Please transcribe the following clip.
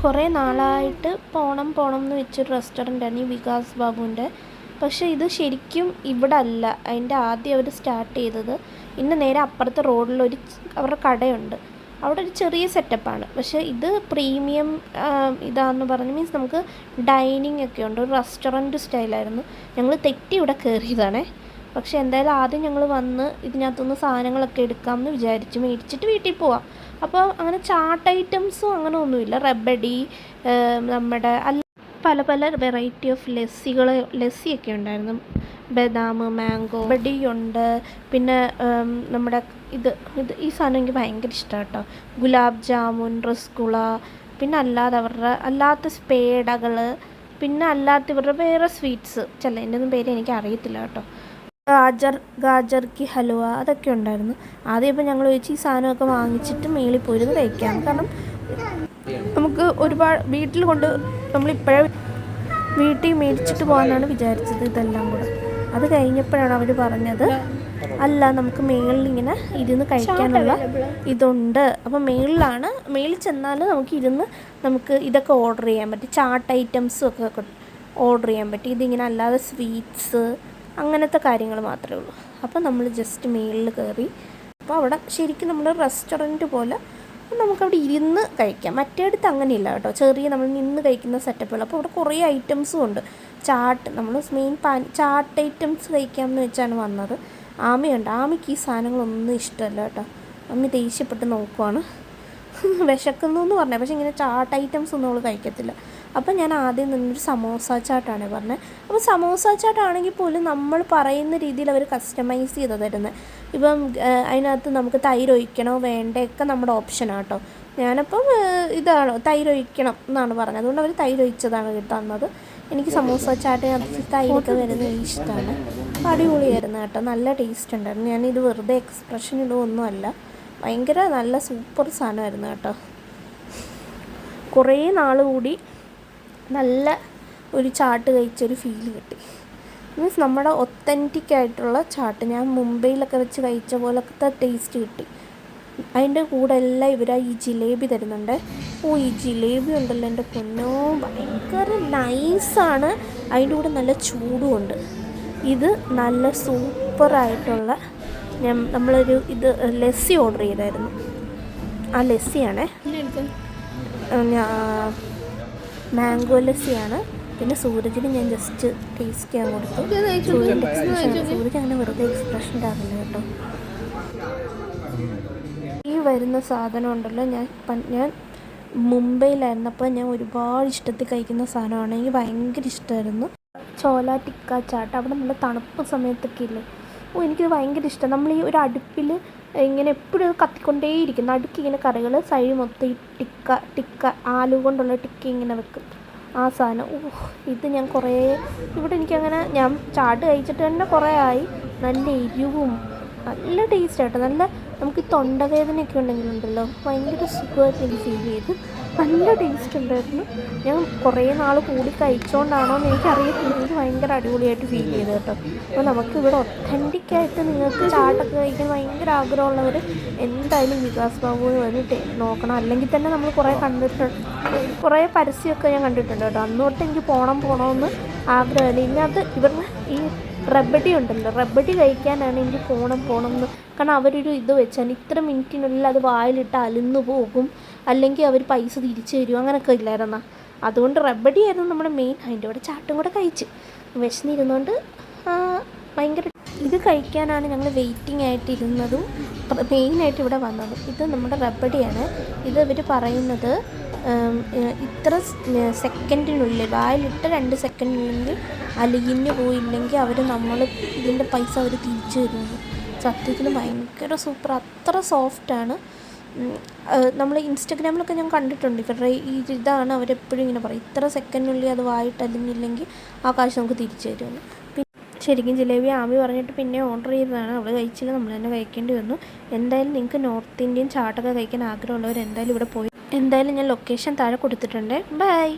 കുറേ നാളായിട്ട് പോണം എന്ന് വെച്ചൊരു റെസ്റ്റോറൻ്റാണ് ഈ വികാസ് ബാബുവിൻ്റെ. പക്ഷേ ഇത് ശരിക്കും ഇവിടെ അല്ല. അതിൻ്റെ ആദ്യം അവർ സ്റ്റാർട്ട് ചെയ്തത് ഇന്ന് നേരെ അപ്പുറത്തെ റോഡിലൊരു അവരുടെ കടയുണ്ട്, അവിടെ ഒരു ചെറിയ സെറ്റപ്പാണ്. പക്ഷേ ഇത് പ്രീമിയം ഇതാണെന്ന് പറഞ്ഞ് മീൻസ് നമുക്ക് ഡൈനിങ് ഒക്കെ ഉണ്ട്, ഒരു റെസ്റ്റോറൻറ്റ് സ്റ്റൈലായിരുന്നു. ഞങ്ങൾ തെറ്റി ഇവിടെ കയറിയതാണേ. പക്ഷേ എന്തായാലും ആദ്യം ഞങ്ങൾ വന്ന് ഇതിനകത്തുനിന്ന് സാധനങ്ങളൊക്കെ എടുക്കാമെന്ന് വിചാരിച്ചു, മേടിച്ചിട്ട് വീട്ടിൽ പോവാം. അപ്പോൾ അങ്ങനെ ചാട്ട് ഐറ്റംസും അങ്ങനെ ഒന്നുമില്ല. റബ്ബടി, നമ്മുടെ പല പല വെറൈറ്റി ഓഫ് ലസ്സിയൊക്കെ ഉണ്ടായിരുന്നു. ബദാം, മാംഗോ ബടിയുണ്ട്. പിന്നെ നമ്മുടെ ഈ സാധനം എനിക്ക് ഭയങ്കര ഇഷ്ടമാണ് കേട്ടോ. ഗുലാബ് ജാമുൻ, റസ്ഗുള, പിന്നെ അല്ലാത്ത പേടകൾ, പിന്നെ ഇവരുടെ വേറെ സ്വീറ്റ്സ് എൻ്റെ ഒന്നും പേര് എനിക്ക് അറിയത്തില്ല കേട്ടോ. ഗാജർ ഹലുവ അതൊക്കെ ഉണ്ടായിരുന്നു. ആദ്യം ഇപ്പോൾ ഞങ്ങൾ ചോദിച്ചു ഈ സാധനമൊക്കെ വാങ്ങിച്ചിട്ട് മേളിൽ പോയിരുന്നു കഴിക്കാം. കാരണം നമുക്ക് ഒരുപാട് നമ്മളിപ്പോഴേ വീട്ടിൽ മേടിച്ചിട്ട് പോകാനാണ് വിചാരിച്ചത് ഇതെല്ലാം കൂടെ. അത് കഴിഞ്ഞപ്പോഴാണ് അവർ പറഞ്ഞത് അല്ല, നമുക്ക് മേളിൽ ഇങ്ങനെ ഇരുന്ന് കഴിക്കാനുള്ള ഇതുണ്ട്. അപ്പോൾ മേളിൽ ചെന്നാൽ നമുക്ക് ഇതൊക്കെ ഓർഡർ ചെയ്യാൻ പറ്റും. ചാട്ട് ഐറ്റംസും ഒക്കെ ഓർഡർ ചെയ്യാൻ പറ്റും. ഇതിങ്ങനെ അല്ലാതെ സ്വീറ്റ്സ് അങ്ങനത്തെ കാര്യങ്ങൾ മാത്രമേ ഉള്ളൂ. അപ്പോൾ നമ്മൾ ജസ്റ്റ് മേളിൽ കയറി. അപ്പോൾ അവിടെ ശരിക്കും നമ്മൾ റെസ്റ്റോറൻറ്റ് പോലെ നമുക്കവിടെ ഇരുന്ന് കഴിക്കാം. മറ്റേടത്ത് അങ്ങനെയില്ല കേട്ടോ, ചെറിയ നമ്മൾ നിന്ന് കഴിക്കുന്ന സെറ്റപ്പുകൾ. അപ്പോൾ അവിടെ കുറേ ഐറ്റംസും ഉണ്ട്. നമ്മൾ മെയിൻ ചാട്ട് ഐറ്റംസ് കഴിക്കാമെന്ന് വെച്ചാണ് വന്നത്. ആമിക്ക് ഈ സാധനങ്ങളൊന്നും ഇഷ്ടമല്ല കേട്ടോ. അമ്മി ദേഷ്യപ്പെട്ട് നോക്കുവാണ്, വിശക്കുന്നു എന്ന് പറഞ്ഞത്. പക്ഷേ ഇങ്ങനെ ചാട്ട് ഐറ്റംസ് ഒന്നും അവൾ കഴിക്കത്തില്ല. അപ്പം ഞാൻ ആദ്യം നിന്നൊരു സമോസ ചാട്ടാണ് പറഞ്ഞത്. അപ്പോൾ സമോസ ചാട്ടാണെങ്കിൽ പോലും നമ്മൾ പറയുന്ന രീതിയിൽ അവർ കസ്റ്റമൈസ് ചെയ്ത് തരുന്നത്. ഇപ്പം അതിനകത്ത് നമുക്ക് തൈര് ഒഴിക്കണോ വേണ്ടയൊക്കെ നമ്മുടെ ഓപ്ഷനാണ് കേട്ടോ. ഞാനപ്പം തൈര് ഒഴിക്കണം എന്നാണ് പറഞ്ഞത്, അതുകൊണ്ട് അവർ തൈര് ഒഴിച്ചതാണ് തന്നത്. എനിക്ക് സമോസ ചാട്ടിനകത്ത് തൈരൊക്കെ വരുന്നത് ഇഷ്ടമാണ്. അടിപൊളിയായിരുന്നു കേട്ടോ, നല്ല ടേസ്റ്റ് ഉണ്ടായിരുന്നു. ഞാനിത് വെറുതെ എക്സ്പ്രഷൻ ഇടുകയൊന്നുമല്ല, ഭയങ്കര നല്ല സൂപ്പർ സാധനമായിരുന്നു കേട്ടോ. കുറേ നാൾ കൂടി നല്ല ഒരു ചാട്ട് കഴിച്ചൊരു ഫീല് കിട്ടി. മീൻസ് നമ്മുടെ ഒത്തൻറ്റിക് ആയിട്ടുള്ള ചാട്ട്, ഞാൻ മുംബൈയിലൊക്കെ വെച്ച് കഴിച്ച പോലത്തെ ടേസ്റ്റ് കിട്ടി. അതിൻ്റെ കൂടെ എല്ലാം ഈ ജിലേബി തരുന്നുണ്ട്. ഈ ജിലേബി ഉണ്ടല്ലോ എൻ്റെ പൊന്നോ, ഭയങ്കര നൈസാണ്. അതിൻ്റെ കൂടെ നല്ല ചൂടുമുണ്ട്. ഇത് നല്ല സൂപ്പറായിട്ടുള്ള നമ്മളൊരു ലസ്സി ഓർഡർ ചെയ്തായിരുന്നു. ആ ലസ്സിയാണേ, മാംഗോ ലസ്സിയാണ്. പിന്നെ സൂരജിന് ഞാൻ ജസ്റ്റ് ടേസ്റ്റ് ചെയ്യാൻ കൊടുത്തു. സൂരജ് അങ്ങനെ വെറുതെ എക്സ്പ്രഷൻ ഇടാറില്ല കേട്ടോ. ഈ വരുന്ന സാധനം ഉണ്ടല്ലോ, ഞാൻ മുംബൈയിലായിരുന്നപ്പോൾ ഞാൻ ഒരുപാട് ഇഷ്ടത്തിൽ കഴിക്കുന്ന സാധനമാണ്. എനിക്ക് ഭയങ്കര ഇഷ്ടമായിരുന്നു ചോല ടിക്ക ചാട്ട്. അവിടെ നല്ല തണുപ്പ് സമയത്തൊക്കെ ഇല്ലേ, എനിക്കിത് ഭയങ്കര ഇഷ്ടം. നമ്മൾ ഈ ഒരു അടുപ്പിൽ ഇങ്ങനെ എപ്പോഴും കത്തിക്കൊണ്ടേയിരിക്കും. നടുക്കിങ്ങനെ കറികൾ, സൈഡ് മൊത്തം ഈ ടിക്ക ആലു കൊണ്ടുള്ള ടിക്ക ഇങ്ങനെ വെക്കും. ആ സാധനം ഇത് ഞാൻ കുറേ എനിക്കങ്ങനെ ഞാൻ ചാട്ട് കഴിച്ചിട്ട് തന്നെ കുറേ ആയി. നല്ല എരിവും നല്ല ടേസ്റ്റ് ആയിട്ട്, നല്ല നമുക്ക് ഈ തൊണ്ടവേദനയൊക്കെ ഉണ്ടെങ്കിലുണ്ടല്ലോ ഭയങ്കര സുഖമായിട്ട് എനിക്ക് ഫീൽ ചെയ്തു. നല്ല ടേസ്റ്റ് ഉണ്ടായിരുന്നു. ഞാൻ കുറേ നാൾ കൂടി കഴിച്ചുകൊണ്ടാണോ എന്ന് എനിക്കറിയത്തില്ല, എനിക്ക് ഭയങ്കര അടിപൊളിയായിട്ട് ഫീൽ ചെയ്തു കേട്ടോ. അപ്പോൾ നമുക്കിവിടെ ഒത്തൻറ്റിക്കായിട്ട് നിങ്ങൾക്ക് ചാട്ടൊക്കെ കഴിക്കാൻ ഭയങ്കര ആഗ്രഹമുള്ളവർ എന്തായാലും വികാസ് ബാബുവിന് വന്ന് നോക്കണം. അല്ലെങ്കിൽ തന്നെ നമ്മൾ കുറേ പരസ്യമൊക്കെ ഞാൻ കണ്ടിട്ടുണ്ട് കേട്ടോ. അന്ന് തൊട്ട് എനിക്ക് പോകണമെന്ന് ആഗ്രഹമില്ല. ഇതിനകത്ത് ഇവരുടെ ഈ റബ്ബടി ഉണ്ടല്ലോ, റബ്ബടി കഴിക്കാനാണ് എനിക്ക് പോകണമെന്ന്. കാരണം അവരൊരു വെച്ചാൽ ഇത്ര മിനിറ്റിനുള്ളിൽ അത് വായിലിട്ട് അലിന്നു പോകും, അല്ലെങ്കിൽ അവർ പൈസ തിരിച്ചു തരും, അങ്ങനെയൊക്കെ ഇല്ലായിരുന്നാ. അതുകൊണ്ട് റബ്ബടി ആയിരുന്നു നമ്മുടെ മെയിൻ. അതിൻ്റെ കൂടെ ചാട്ടും കൂടെ കഴിച്ച് വിശന്നിരുന്നുകൊണ്ട് ഭയങ്കര ഇത് കഴിക്കാനാണ് ഞങ്ങൾ വെയിറ്റിംഗ് ആയിട്ടിരുന്നതും മെയിനായിട്ട് ഇവിടെ വന്നതും. ഇത് നമ്മുടെ റബ്ബടിയാണ്. ഇത് ഇവർ പറയുന്നത് ഇത്ര സെക്കൻഡിനുള്ളിൽ വായിലിട്ട് 2 സെക്കൻഡിനുള്ളിൽ അലിഞ്ഞു പോയില്ലെങ്കിൽ ഇതിൻ്റെ പൈസ അവർ തിരിച്ചു തരുന്നു. സത്യത്തിൽ ഭയങ്കര സൂപ്പർ, അത്ര സോഫ്റ്റാണ്. നമ്മൾ ഇൻസ്റ്റഗ്രാമിലൊക്കെ ഞാൻ കണ്ടിട്ടുണ്ട് ഇവരുടെ ഇതാണ് അവരെപ്പോഴും ഇങ്ങനെ പറയും, ഇത്ര സെക്കൻഡിനുള്ളിൽ അത് വായിട്ട് അലിഞ്ഞില്ലെങ്കിൽ ആ കാശ് നമുക്ക് തിരിച്ചു തരുമെന്ന്. ശരിക്കും ജിലേബി ആമി പറഞ്ഞിട്ട് പിന്നെ ഓർഡർ ചെയ്തതാണ്. അവൾ കഴിച്ചില്ല, നമ്മൾ തന്നെ കഴിക്കേണ്ടി വന്നു. എന്തായാലും നിങ്ങൾക്ക് നോർത്ത് ഇന്ത്യൻ ചാട്ടൊക്കെ കഴിക്കാൻ ആഗ്രഹമുള്ളവർ എന്തായാലും ഇവിടെ പോയി. എന്തായാലും ഞാൻ ലൊക്കേഷൻ താഴെ കൊടുത്തിട്ടുണ്ട്. ബൈ.